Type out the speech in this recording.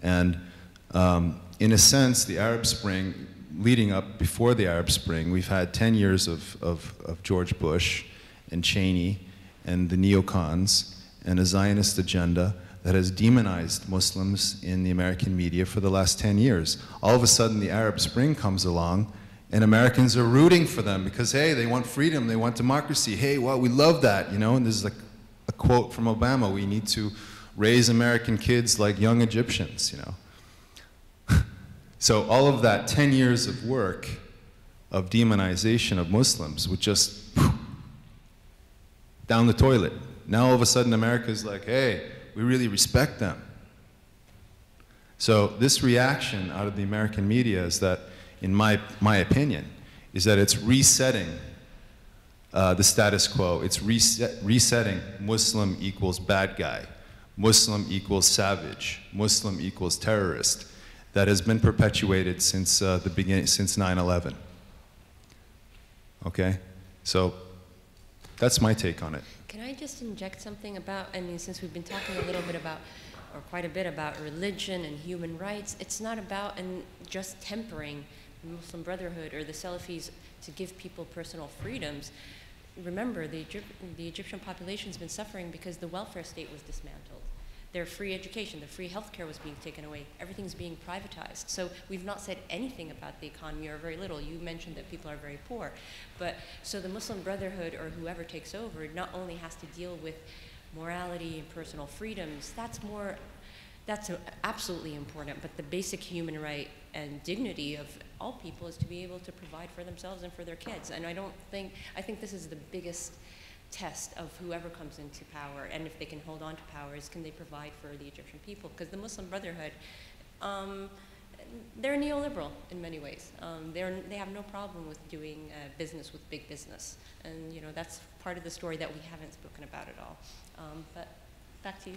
And in a sense, the Arab Spring, leading up before the Arab Spring, we've had 10 years of George Bush and Cheney and the neocons and a Zionist agenda that has demonized Muslims in the American media for the last 10 years. All of a sudden, the Arab Spring comes along, and Americans are rooting for them because, hey, they want freedom, they want democracy. Hey, well, we love that, you know? And this is like a quote from Obama: we need to raise American kids like young Egyptians, you know? So all of that 10 years of work of demonization of Muslims would just down the toilet. Now all of a sudden America's like, hey, we really respect them. So this reaction out of the American media is that, in my opinion, is that it's resetting the status quo. It's resetting Muslim equals bad guy, Muslim equals savage, Muslim equals terrorist, that has been perpetuated since the beginning, since 9/11. Okay, so that's my take on it. Can I just inject something about, I mean, since we've been talking a little bit about, or quite a bit about religion and human rights, it's not about just tempering the Muslim Brotherhood or the Salafis to give people personal freedoms. Remember, the Egyptian population has been suffering because the welfare state was dismantled. Their free education, their free healthcare was being taken away. Everything's being privatized. So we've not said anything about the economy, or very little. You mentioned that people are very poor. But so the Muslim Brotherhood, or whoever takes over, not only has to deal with morality and personal freedoms, that's absolutely important, but the basic human right and dignity of all people is to be able to provide for themselves and for their kids. And I think this is the biggest test of whoever comes into power, and if they can hold on to power, is can they provide for the Egyptian people? Because the Muslim Brotherhood, they're neoliberal in many ways. They have no problem with doing business with big business, and you know that's part of the story that we haven't spoken about at all. But back to you.